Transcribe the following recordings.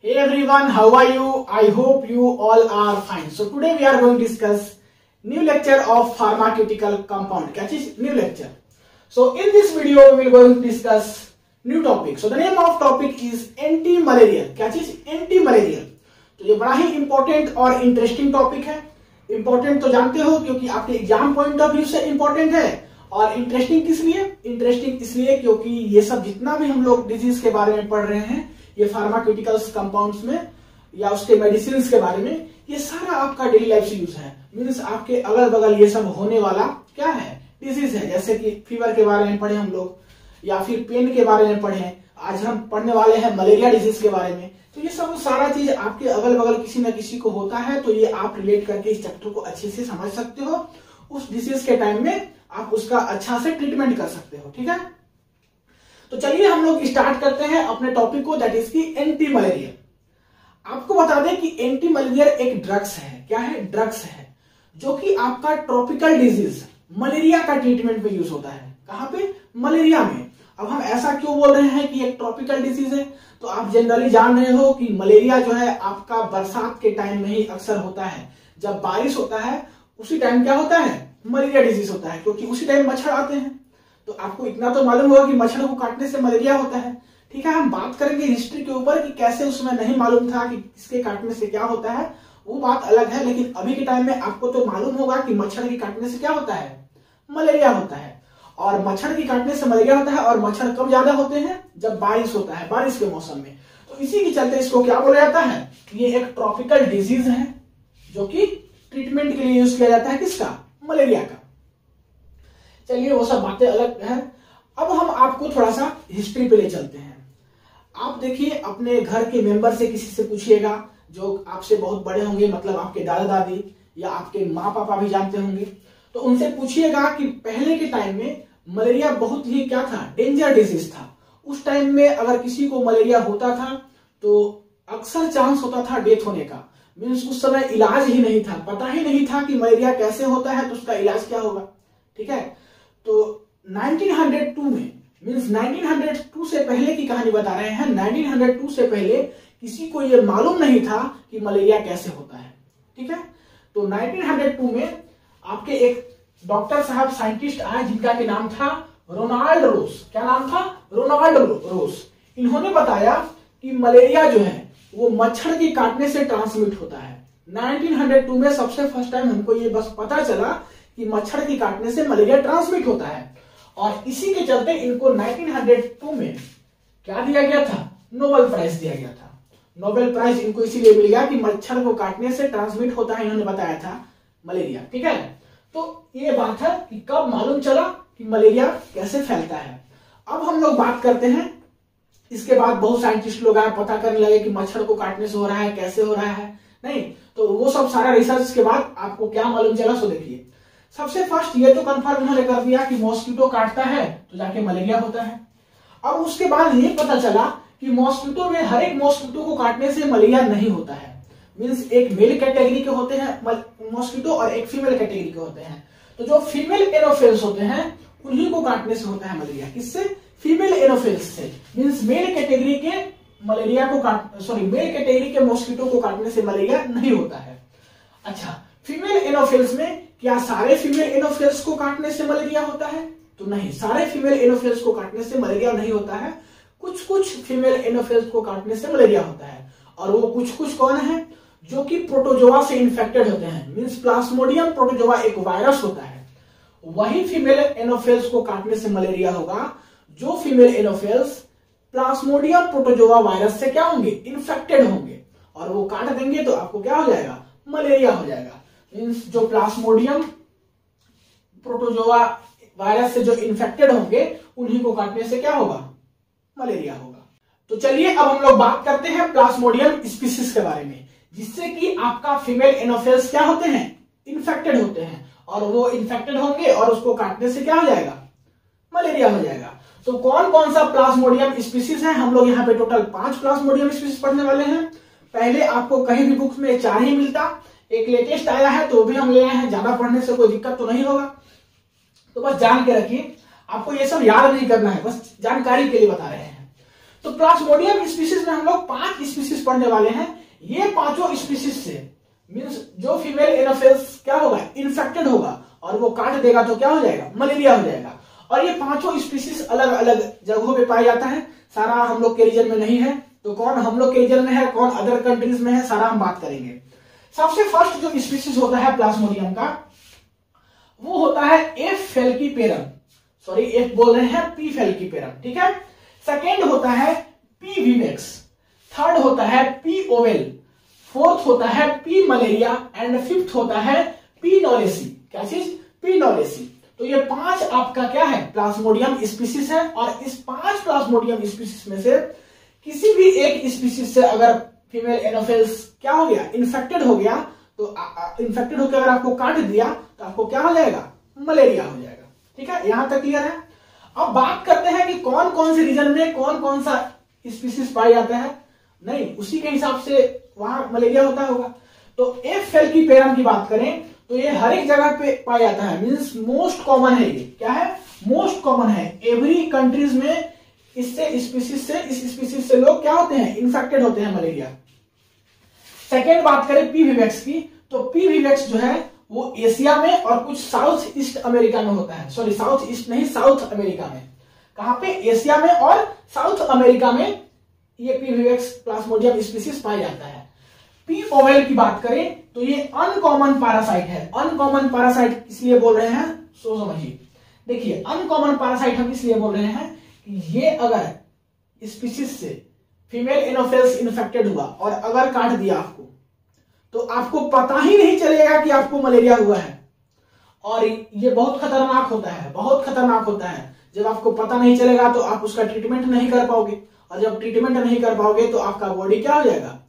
Hey everyone, how are you? I hope you all are fine. So today we are going to discuss new lecture of pharmaceutical compound. क्या चीज? New lecture. So in this video we will going to discuss new topic. So the name of topic is anti-malarial. क्या चीज? Anti-malarial. तो ये बड़ा ही important और interesting topic है. Important तो जानते हो क्योंकि आपके एग्जाम पॉइंट ऑफ व्यू से important है. और इंटरेस्टिंग किस लिए? इंटरेस्टिंग इसलिए क्योंकि ये सब जितना भी हम लोग डिजीज के बारे में पढ़ रहे हैं, ये फार्मास्यूटिकल्स कंपाउंड्स में या उसके मेडिसिन के बारे में, ये सारा आपका डेली लाइफ से यूज है. मीन्स आपके अगल बगल ये सब होने वाला क्या है? डिजीज है. जैसे कि फीवर के बारे में पढ़े हम लोग, या फिर पेन के बारे में पढ़े. आज हम पढ़ने वाले हैं मलेरिया डिजीज के बारे में. तो ये सब सारा चीज आपके अगल बगल किसी न किसी को होता है, तो ये आप रिलेट करके इस चैप्टर को अच्छे से समझ सकते हो. उस डिजीज के टाइम में आप उसका अच्छा से ट्रीटमेंट कर सकते हो. ठीक है, तो चलिए हम लोग स्टार्ट करते हैं अपने टॉपिक को, दैट इज की एंटी मलेरिया. आपको बता दें कि एंटी मलेरिया एक ड्रग्स है. क्या है? ड्रग्स है, जो कि आपका ट्रॉपिकल डिजीज मलेरिया का ट्रीटमेंट में यूज होता है. कहां पे? मलेरिया में. अब हम ऐसा क्यों बोल रहे हैं कि एक ट्रॉपिकल डिजीज है? तो आप जनरली जान रहे हो कि मलेरिया जो है आपका बरसात के टाइम में ही अक्सर होता है. जब बारिश होता है उसी टाइम क्या होता है? मलेरिया डिजीज होता है, क्योंकि उसी टाइम मच्छर आते हैं. तो आपको इतना तो मालूम होगा कि मच्छर को काटने से मलेरिया होता है. ठीक है, हम बात करेंगे हिस्ट्री के ऊपर कि कैसे उसमें नहीं मालूम था कि इसके काटने से क्या होता है, वो बात अलग है. लेकिन अभी के टाइम में आपको तो मालूम होगा कि मच्छर के काटने से क्या होता है? मलेरिया होता है. और मच्छर के काटने से मलेरिया होता है. और मच्छर कब ज्यादा होते हैं? जब बारिश होता है, बारिश के मौसम में. तो इसी के चलते इसको क्या बोला जाता है? ये एक ट्रॉपिकल डिजीज है जो कि ट्रीटमेंट के लिए यूज किया जाता है. किसका? मलेरिया का. चलिए वो सब बातें अलग है. अब हम आपको थोड़ा सा हिस्ट्री पे ले चलते हैं. आप देखिए, अपने घर के मेंबर से किसी से पूछिएगा जो आपसे बहुत बड़े होंगे, मतलब आपके दादा दादी या आपके माँ पापा भी जानते होंगे, तो उनसे पूछिएगा कि पहले के टाइम में मलेरिया बहुत ही क्या था? डेंजर डिजीज था. उस टाइम में अगर किसी को मलेरिया होता था तो अक्सर चांस होता था डेथ होने का. मीन्स उस समय इलाज ही नहीं था, पता ही नहीं था कि मलेरिया कैसे होता है, तो उसका इलाज क्या होगा. ठीक है, तो 1902 में, मीन्स 1902 से पहले की कहानी बता रहे हैं. 1902 से पहले किसी को यह मालूम नहीं था कि मलेरिया कैसे होता है. ठीक है, तो 1902 में आपके एक डॉक्टर साहब साइंटिस्ट आए जिनका के नाम था रोनाल्ड रोस. क्या नाम था? रोनाल्ड रोस. इन्होंने बताया कि मलेरिया जो है वो मच्छर के काटने से ट्रांसमिट होता है. 1902 में सबसे फर्स्ट टाइम हमको ये बस पता चला कि मच्छर के काटने से मलेरिया ट्रांसमिट होता है. और इसी के चलते इनको 1902 में क्या दिया गया था? नोबेल प्राइज दिया गया था. नोबेल प्राइज इनको इसीलिए मिल गया कि मच्छर को काटने से ट्रांसमिट होता है. इन्होंने बताया था मलेरिया. ठीक है, तो ये बात है कि कब मालूम चला कि मलेरिया कैसे फैलता है. अब हम लोग बात करते हैं. इसके बाद बहुत साइंटिस्ट लोग आए, पता करने लगे कि मच्छर को काटने से हो रहा है, कैसे हो रहा है. नहीं, तो वो सब सारा रिसर्च के बाद आपको क्या मालूम चला, सो देखिए. सबसे फर्स्ट ये तो कंफर्म इन्होंने कर दिया कि मॉस्किटो काटता है तो जाके मलेरिया होता है. अब उसके बाद ये पता चला कि मॉस्किटो में हर एक मॉस्किटो को काटने से मलेरिया नहीं होता है. मीन्स एक मेल कैटेगरी के होते हैं मॉस्किटो और एक फीमेल कैटेगरी के होते हैं. तो जो फीमेल एनोफिल्स होते हैं उन्हीं को काटने से होता है मलेरिया. किससे? फीमेल एनोफिल्स से. मीन्स मेल कैटेगरी के मलेरिया को मेल कैटेगरी के मॉस्किटो को काटने से मलेरिया नहीं होता है. अच्छा, फीमेल एनोफिल्स में क्या सारे फीमेल एनोफिल्स को काटने से मलेरिया होता है? तो नहीं, सारे फीमेल एनोफिल्स को काटने से मलेरिया नहीं होता है. कुछ कुछ फीमेल एनोफिल्स को काटने से मलेरिया होता है. और वो कुछ कुछ कौन है? जो कि प्रोटोजोआ से इन्फेक्टेड होते हैं. मीन्स प्लाज्मोडियम प्रोटोजोआ एक वायरस होता है, वही फीमेल एनोफिल्स को काटने से मलेरिया होगा जो female Anopheles Plasmodium protozoa virus से क्या होंगे? इन्फेक्टेड होंगे. और वो काट देंगे तो आपको क्या हो जाएगा? मलेरिया हो जाएगा. मीन्स जो प्लाज्मोडियम प्रोटोजोआ वायरस से जो इन्फेक्टेड होंगे उन्हीं को काटने से क्या होगा? मलेरिया होगा. तो चलिए अब हम लोग बात करते हैं प्लाज्मोडियम स्पीसीज के बारे में, जिससे कि आपका फीमेल एनोफिल्स क्या होते हैं? इन्फेक्टेड होते हैं. और वो इन्फेक्टेड होंगे और उसको काटने से क्या हो जाएगा? मलेरिया हो जाएगा. तो कौन कौन सा प्लाज्मोडियम स्पीसीज है? हम लोग यहाँ पे टोटल 5 प्लाज्मोडियम स्पीसीज पढ़ने वाले हैं. पहले आपको कहीं भी बुक्स में 4 ही मिलता. एक लेटेस्ट आया है तो भी हम ले आए हैं. ज्यादा पढ़ने से कोई दिक्कत तो नहीं होगा, तो बस जान के रखिए. आपको ये सब याद नहीं करना है, बस जानकारी के लिए बता रहे हैं. तो प्लाज्मोडियम स्पीसीज में हम लोग 5 स्पीसीज पढ़ने वाले हैं। ये पांचों स्पीसीज से मींस जो फीमेल एनोफिल्स क्या होगा, इन्फेक्टेड होगा और वो काट देगा तो क्या हो जाएगा, मलेरिया हो जाएगा। और ये पांचों स्पीसीज अलग अलग जगहों पे पाया जाता है, सारा हम लोग के रीजन में नहीं है। तो कौन हम लोग के रीजन में है, कौन अदर कंट्रीज में है, सारा हम बात करेंगे। सबसे फर्स्ट जो स्पीसीज होता है प्लाज्मोडियम का वो होता है एफ फेल्कीपेरम, सॉरी एफ बोल रहे हैं, पी फेल्कीपेरम, ठीक है। सेकेंड होता है पी विवेक्स, थर्ड होता है पी ओवेल, फोर्थ होता है पी मलेरिया एंड फिफ्थ होता है पी नॉलेसी। क्या चीज, पी नॉलेसी। तो ये 5 आपका क्या है, प्लाज्मोडियम स्पीसीज है। और इस 5 प्लाज्मोडियम स्पीसीज में से किसी भी एक स्पीसीज से अगर फीमेल एनोफिल्स क्या हो गया, इन्फेक्टेड हो गया, तो इन्फेक्टेड होकर अगर आपको काट दिया तो आपको क्या हो जाएगा, मलेरिया हो जाएगा। ठीक है, यहां तक क्लियर है। अब बात करते हैं कि कौन कौन से रीजन में कौन कौन सा स्पीसीज पाया जाता है, नहीं उसी के हिसाब से वहां मलेरिया होता होगा। तो एफ फेल्कीपेरम की बात करें तो ये हर एक जगह पे पाया जाता है, मींस मोस्ट कॉमन है। ये क्या है, मोस्ट कॉमन है। एवरी कंट्रीज में इससे स्पीसीज से, इस स्पीसीज से लोग क्या होते हैं, इन्फेक्टेड होते हैं मलेरिया। सेकेंड बात करें पी विवेक्स की, तो पी विवेक्स जो है वो एशिया में और कुछ साउथ ईस्ट अमेरिका में होता है, सॉरी साउथ ईस्ट नहीं, साउथ अमेरिका में। कहां पे, एशिया में और साउथ अमेरिका में ये पी विवेक्स प्लाज्मोडियम स्पीसीज पाया जाता है। पी ओवेल की बात करें तो ये अनकॉमन पैरासाइट है। अनकॉमन पैरासाइट इसलिए बोल रहे हैं, सो समझिए। देखिए अनकॉमन पैरासाइट हम इसलिए बोल रहे हैं कि ये अगर स्पीसीज से फीमेल एनोफिल्स इन्फेक्टेड हुआ और अगर काट दिया आपको, तो आपको पता ही नहीं चलेगा कि आपको मलेरिया हुआ है। और ये बहुत खतरनाक होता है, बहुत खतरनाक होता है। जब आपको पता नहीं चलेगा तो आप उसका ट्रीटमेंट नहीं कर पाओगे, और जब ट्रीटमेंट नहीं कर पाओगे तो आपका बॉडी क्या हो जाएगा,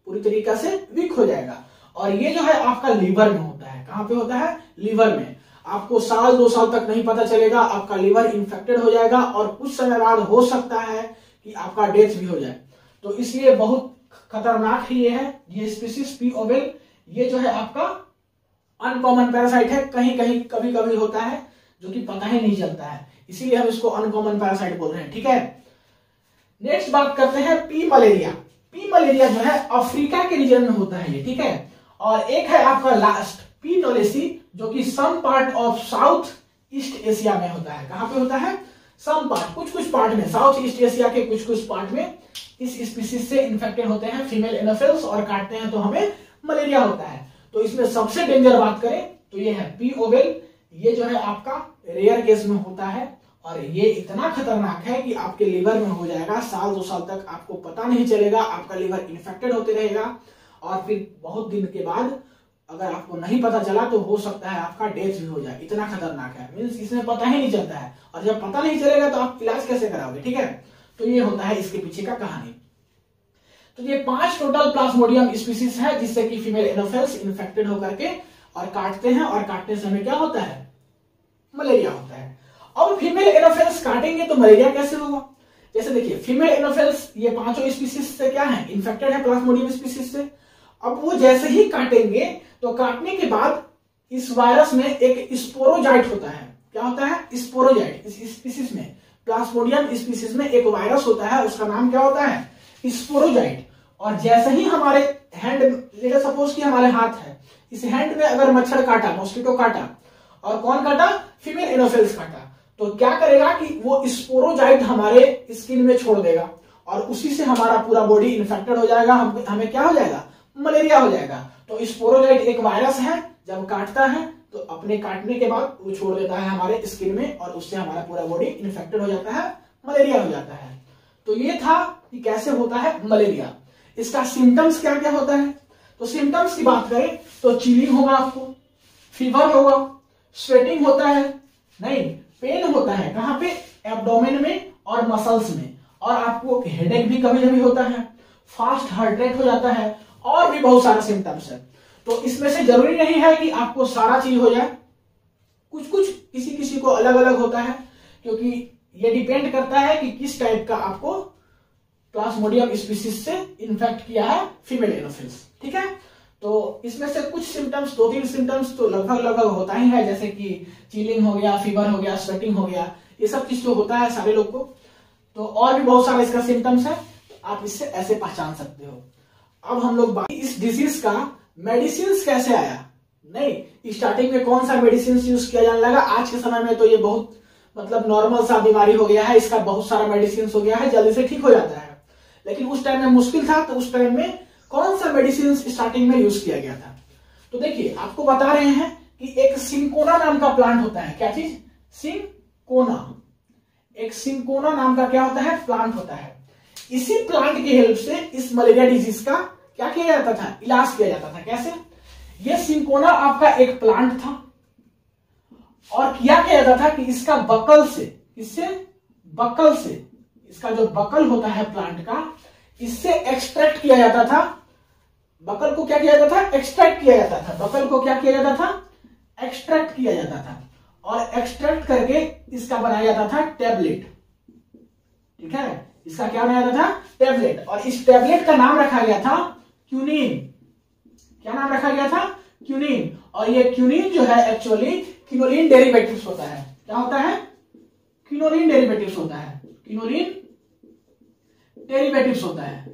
पूरी तरीके से वीक हो जाएगा। और ये जो है आपका लीवर में होता है। कहां पे होता है, लीवर में। आपको साल 2 साल तक नहीं पता चलेगा, आपका लीवर इन्फेक्टेड हो जाएगा और कुछ समय बाद हो सकता है कि आपका डेथ भी हो जाए। तो इसलिए बहुत खतरनाक ही ये है, ये स्पीसीज पी ओवेल। ये जो है आपका अनकॉमन पैरासाइट है, कहीं कहीं कभी कभी होता है जो कि पता ही नहीं चलता है, इसीलिए हम इसको अनकॉमन पैरासाइट बोल रहे हैं। ठीक है, नेक्स्ट बात करते हैं पी मलेरिया। पी मलेरिया जो है अफ्रीका के रीजन में होता है ये, ठीक है। और एक है आपका लास्ट पी नॉलेसी, जो कि some part of south east Asia में होता है। कहां पे होता है, सम पार्ट, कुछ कुछ पार्ट में, साउथ ईस्ट एशिया के कुछ कुछ पार्ट में इस स्पीसीज से इन्फेक्टेड होते हैं फीमेल एनोफिल्स और काटते हैं तो हमें मलेरिया होता है। तो इसमें सबसे डेंजर बात करें तो ये है पी ओवेल। ये जो है आपका रेयर केस में होता है और ये इतना खतरनाक है कि आपके लीवर में हो जाएगा, साल 2 साल तक आपको पता नहीं चलेगा, आपका लीवर इन्फेक्टेड होते रहेगा और फिर बहुत दिन के बाद अगर आपको नहीं पता चला तो हो सकता है आपका डेथ भी हो जाए। इतना खतरनाक है, मींस इसमें पता ही नहीं चलता है, और जब पता नहीं चलेगा तो आप इलाज कैसे कराओगे। ठीक है, तो ये होता है इसके पीछे का कहानी। तो ये 5 टोटल प्लाज्मोडियम स्पीसीज है जिससे कि फीमेल एनोफिल्स इन्फेक्टेड होकर के और काटते हैं, और काटने से हमें क्या होता है, मलेरिया होता है। अब फीमेल एनोफिल्स काटेंगे तो मलेरिया कैसे होगा। जैसे देखिए फीमेल एनोफिल्स ये 5 स्पीसीज से क्या है, इन्फेक्टेड है प्लाज्मोडियम स्पीसीज से। अब वो जैसे ही काटेंगे तो काटने के बाद इस वायरस में एक स्पोरोजाइट होता है। क्या होता है, स्पोरोजाइट। इस स्पीसीज में, प्लाज्मोडियम स्पीसीज में एक वायरस होता है, उसका नाम क्या होता है, स्पोरोजाइट। और जैसे ही हमारे हैंड, लेट सपोज कि हमारे हाथ है, इस हैंड में अगर मच्छर काटा, मॉस्किटो काटा, और कौन काटा, फीमेल एनोफिल्स काटा, तो क्या करेगा कि वो स्पोरोजाइट हमारे स्किन में छोड़ देगा और उसी से हमारा पूरा बॉडी इन्फेक्टेड हो जाएगा, हमें क्या हो जाएगा, मलेरिया हो जाएगा। तो स्पोरोजाइट एक वायरस है, जब काटता है तो अपने काटने के बाद वो छोड़ देता है हमारे स्किन में और उससे हमारा पूरा बॉडी इन्फेक्टेड हो जाता है, मलेरिया हो जाता है। तो ये था कि कैसे होता है मलेरिया। इसका सिम्टम्स क्या क्या होता है, तो सिम्टम्स की बात करें तो चिलिंग होगा, आपको फीवर होगा, स्वेटिंग होता है, नहीं पेन होता है, कहां पे, एब्डोमेन में और मसल्स में, और आपको हेडेक भी कभी कभी होता है, फास्ट हार्ट रेट हो जाता है, और भी बहुत सारे सिम्टम्स है। तो इसमें से जरूरी नहीं है कि आपको सारा चीज हो जाए, कुछ कुछ किसी किसी को अलग अलग होता है, क्योंकि ये डिपेंड करता है कि किस टाइप का आपको प्लाज्मोडियम स्पीसीज से इन्फेक्ट किया है फीमेल एनोफिल्स। ठीक है, तो इसमें से कुछ सिम्टम्स, 2-3 सिम्टम्स तो लगभग होता ही है, जैसे कि चिलिंग हो गया, फीवर हो गया, स्वेटिंग हो गया, ये सब चीज तो होता है सारे लोग को। तो और भी बहुत सारा इसका सिम्टम्स है, आप इससे ऐसे पहचान सकते हो। अब हम लोग बात इस डिजीज का मेडिसिन कैसे आया। नहीं, स्टार्टिंग में कौन सा मेडिसिन यूज किया जाने लगा। आज के समय में तो ये बहुत मतलब नॉर्मल सा बीमारी हो गया है, इसका बहुत सारा मेडिसिन हो गया है, जल्दी से ठीक हो जाता है। लेकिन उस टाइम में मुश्किल था, तो उस टाइम में कौन सा मेडिसिन स्टार्टिंग में यूज किया गया था। तो देखिए आपको बता रहे हैं कि एक सिंकोना नाम का प्लांट होता है। क्या चीज? सिंकोना। एक सिंकोना नाम का क्या होता है? प्लांट होता है। इसी प्लांट की हेल्प से इस मलेरिया डिजीज का क्या किया जाता था? इलाज किया जाता था। कैसे? ये सिंकोना आपका एक प्लांट था और क्या किया जाता था कि इसका बकल से, इससे बकल से, इसका जो बकल होता है प्लांट का, इससे एक्सट्रैक्ट किया जाता था। बकल को क्या किया जाता था? एक्सट्रैक्ट किया जाता था। बकल को क्या किया जाता था? एक्सट्रैक्ट किया जाता था और एक्सट्रैक्ट करके इसका बनाया जाता था टैबलेट। ठीक है, इसका क्या बनाया जाता था? टैबलेट। और इस टैबलेट का नाम रखा गया था क्यूनिन। क्या नाम रखा गया था? क्यूनिन। और ये क्यूनिन जो है एक्चुअली क्विनोलिन डेरिवेटिव्स होता है। क्या होता है? क्विनोलिन डेरिवेटिव्स होता है। क्विनोलिन डेरिवेटिव्स होता है।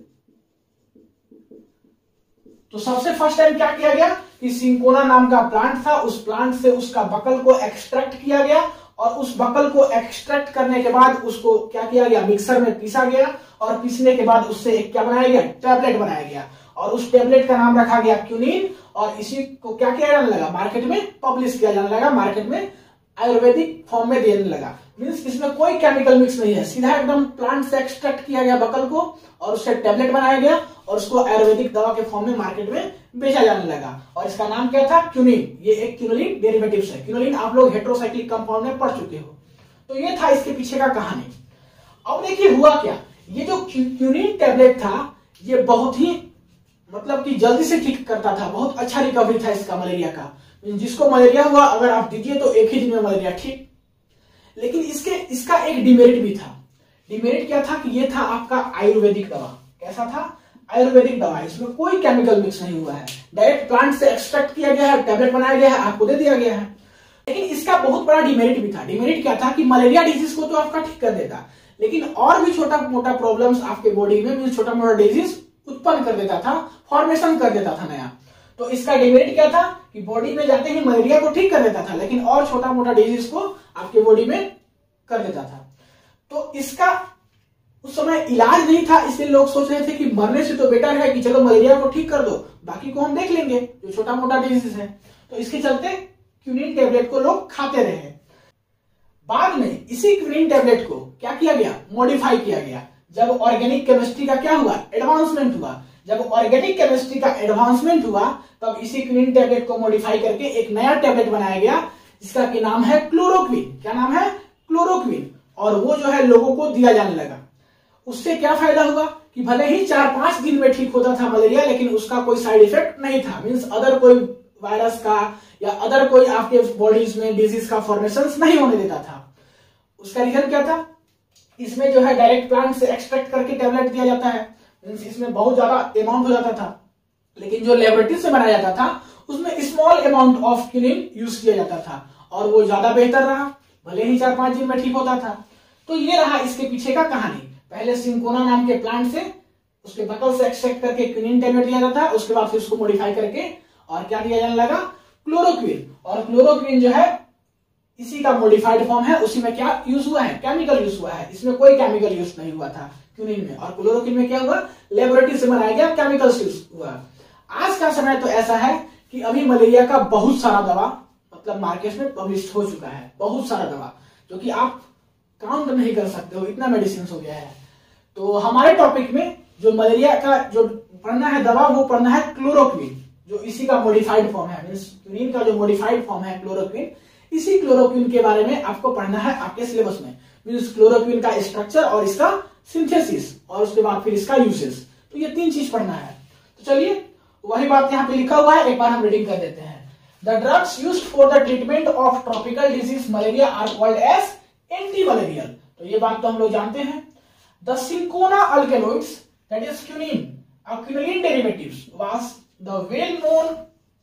तो सबसे फर्स्ट टाइम क्या किया गया कि सिंकोना नाम का प्लांट था, उस प्लांट से उसका बकल को एक्सट्रैक्ट किया गया और उस बकल को एक्सट्रैक्ट करने के बाद उसको क्या किया गया? मिक्सर में पीसा गया और पीसने के बाद उससे एक क्या बनाया गया? टैबलेट बनाया गया और उस टैबलेट का नाम रखा गया क्यूनिन। और इसी को क्या किया जाने लगा? मार्केट में पब्लिश किया जाने लगा, मार्केट में आयुर्वेदिक फॉर्म में देने लगा। मींस इसमें कोई केमिकल मिक्स नहीं है, सीधा एकदम प्लांट से एक्सट्रैक्ट किया गया बकल को और उससे टैबलेट बनाया गया और उसको आयुर्वेदिक दवा के फॉर्म में मार्केट में बेचा जाने लगा। और इसका नाम क्या था? क्यूनिन। ये एक क्विनोलिन डेरिवेटिव्स है। क्विनोलिन आप लोग हेटेरोसाइक्लिक कंपाउंड में पढ़ चुके हो। तो ये था इसके पीछे का कहानी। अब देखिए हुआ क्या, ये जो क्यूनिन टैबलेट था ये बहुत ही मतलब कि जल्दी से ठीक करता था, बहुत अच्छा रिकवरी था इसका मलेरिया का। जिसको मलेरिया हुआ अगर आप दीजिए तो एक ही दिन में मलेरिया ठीक। लेकिन इसका एक डिमेरिट भी था। डिमेरिट क्या था कि ये था आपका आयुर्वेदिक दवा। कैसा था? आयुर्वेदिक दवा। इसमें कोई केमिकल मिक्स नहीं हुआ है, डायरेक्ट प्लांट से एक्सट्रैक्ट किया गया है, टैबलेट बनाया गया है, आपको दे दिया गया है। लेकिन इसका बहुत बड़ा डिमेरिट भी था। डिमेरिट क्या था कि मलेरिया डिजीज को तो आपका ठीक कर देता, लेकिन और भी छोटा मोटा प्रॉब्लम्स आपके बॉडी में छोटा मोटा डिजीज उत्पन्न कर देता था, फॉर्मेशन कर देता था नया। तो इसका डिमेरिट क्या था कि बॉडी में जाते ही मलेरिया को ठीक कर देता था, लेकिन और छोटा मोटा डिजीज को आपके बॉडी में कर देता था। तो इसका उस समय इलाज नहीं था, इसलिए लोग सोच रहे थे कि मरने से तो बेटर है कि चलो मलेरिया को ठीक कर दो, बाकी को हम देख लेंगे जो छोटा मोटा डिजीज है। तो इसके चलते क्यूनिन टैबलेट को लोग खाते रहे। बाद में इसी क्यूनिन टैबलेट को क्या किया गया? मॉडिफाई किया गया। जब ऑर्गेनिक केमिस्ट्री का क्या हुआ? एडवांसमेंट हुआ। जब ऑर्गेनिक केमिस्ट्री का एडवांसमेंट हुआ तब इसी क्यूनिन टैबलेट को मॉडिफाई करके एक नया टैबलेट बनाया गया जिसका कि नाम है क्लोरोक्विन। क्या नाम है? क्लोरोक्विन। और वो जो है लोगों को दिया जाने लगा। उससे क्या फायदा हुआ कि भले ही 4-5 दिन में ठीक होता था मलेरिया, लेकिन उसका कोई साइड इफेक्ट नहीं था। मींस अदर कोई वायरस का या अदर कोई आपके बॉडीज में डिजीज का फॉर्मेशन नहीं होने देता था। उसका रीजन क्या था? इसमें जो है डायरेक्ट प्लांट से एक्सट्रैक्ट करके टैबलेट दिया जाता है, इसमें बहुत ज्यादा अमाउंट हो जाता था। लेकिन जो लेबोरेटरी से बनाया जाता था उसमें small amount of quinine use किया जाता था और वो ज्यादा बेहतर रहा, भले ही 4-5 दिन में ठीक होता था। तो ये रहा इसके पीछे का कहानी। पहले सिंकोना नाम के प्लांट से उसके बकल से एक्सट्रैक्ट करके क्यूनिन टैबलेट दिया जाता है, उसके बाद फिर उसको मॉडिफाई करके और क्या दिया जाने लगा? क्लोरोक्विन। और क्लोरोक्विन जो है इसी का मॉडिफाइड फॉर्म है। उसी में क्या यूज हुआ है? केमिकल यूज हुआ है। इसमें कोई केमिकल यूज नहीं हुआ था क्यूनिन में। और क्लोरोक्विन में क्या हुआ? लेबोरेटरी से बनाया गया, केमिकल यूज हुआ। आज का समय तो ऐसा है कि अभी मलेरिया का बहुत सारा दवा मतलब मार्केट में पब्लिश हो चुका है, बहुत सारा दवा जो कि आप काउंट नहीं कर सकते हो, इतना मेडिसिन हो गया है। तो हमारे टॉपिक में जो मलेरिया का जो पढ़ना है दवा वो पढ़ना है क्लोरोक्विन, जो इसी का मॉडिफाइड फॉर्म है। मींस क्यूनिन का जो मॉडिफाइड फॉर्म है क्लोरोक्विन, इसी क्लोरोक्विन के बारे में आपको पढ़ना है आपके सिलेबस में। मींस क्लोरोक्विन का स्ट्रक्चर और इसका सिंथेसिस और उसके बाद फिर इसका यूसेस। तो ये 3 चीज पढ़ना है। तो चलिए वही बात यहाँ पे लिखा हुआ है, एक बार हम रीडिंग कर देते हैं। The drugs used for the treatment of tropical disease malaria are called as anti malarial. तो ये बात तो हम लोग जानते हैं। The cinchona alkaloids that is quinine और quinine derivatives was the well known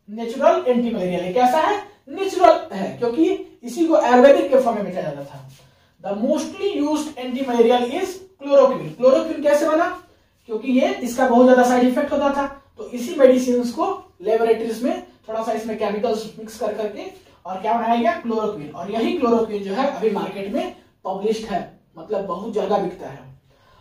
natural anti malarial. कैसा है? नेचुरल है, क्योंकि इसी को आयुर्वेदिक के फॉर्म में बेचा जाता था। The mostly used anti malarial is chloroquine. Chloroquine कैसे बना? क्योंकि ये इसका बहुत ज्यादा साइड इफेक्ट होता था, तो इसी मेडिसिन को लेबोरेटरीज में थोड़ा सा इसमें केमिकल्स मिक्स कर करके और क्या बनाया गया? क्लोरोक्विन। और यही क्लोरोक्विन जो है अभी मार्केट में पब्लिश्ड है, मतलब बहुत ज्यादा बिकता है।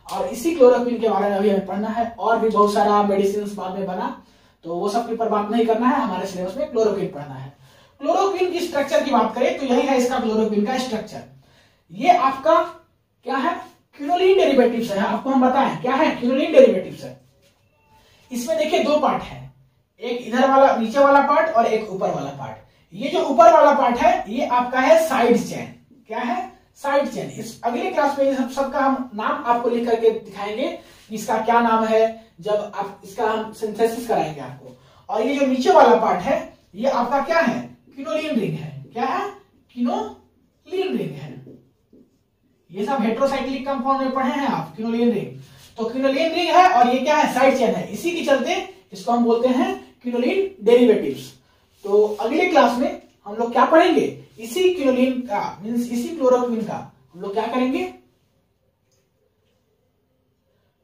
और इसी क्लोरोक्विन के बारे में अभी हमें पढ़ना है। और भी बहुत सारा मेडिसिन बाद में बना, तो वो सब के ऊपर बात नहीं करना है, हमारे सिलेबस में क्लोरोक्विन पढ़ना है। क्लोरोक्विन की स्ट्रक्चर की बात करें तो यही है इसका क्लोरोक्विन का स्ट्रक्चर। ये आपका क्या है? क्विनोलिन डेरिवेटिव्स है। आपको हम बताएं क्या है? क्विनोलिन डेरिवेटिव्स है। इसमें देखिए दो पार्ट है, एक इधर वाला नीचे वाला पार्ट और एक ऊपर वाला पार्ट। ये जो ऊपर वाला पार्ट है ये आपका है साइड चेन। क्या है? Side chain. इस अगले क्लास में सब सबका हम नाम आपको लिख करके दिखाएंगे कि इसका क्या नाम है, जब आप इसका हम सिंथेसिस कराएंगे आपको। और ये जो नीचे वाला पार्ट है ये आपका क्या है? क्विनोलिन रिंग है। क्या है? क्विनोलिन रिंग है। ये सब हेटेरोसाइक्लिक कंपाउंड में पढ़े हैं आप, क्विनोलिन रिंग। तो क्विनोलिन रिंग है और ये क्या है? साइड चेन है। इसी के चलते इसको हम बोलते हैं क्विनोलिन डेरिवेटिव्स। तो अगले क्लास में हम लोग क्या पढ़ेंगे? इसी क्विनोलिन का मींस इसी क्लोरोक्विन का हम लोग क्या करेंगे?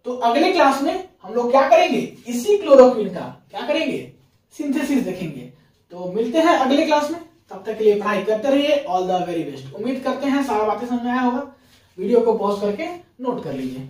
तो अगले क्लास में हम लोग क्या करेंगे? इसी क्लोरोक्विन का क्या करेंगे? सिंथेसिस देखेंगे। तो मिलते हैं अगले क्लास में, तब तक के लिए पढ़ाई करते रहिए। All the very best. उम्मीद करते हैं सारा बातें समझ में आया होगा। वीडियो को पॉज करके नोट कर लीजिए।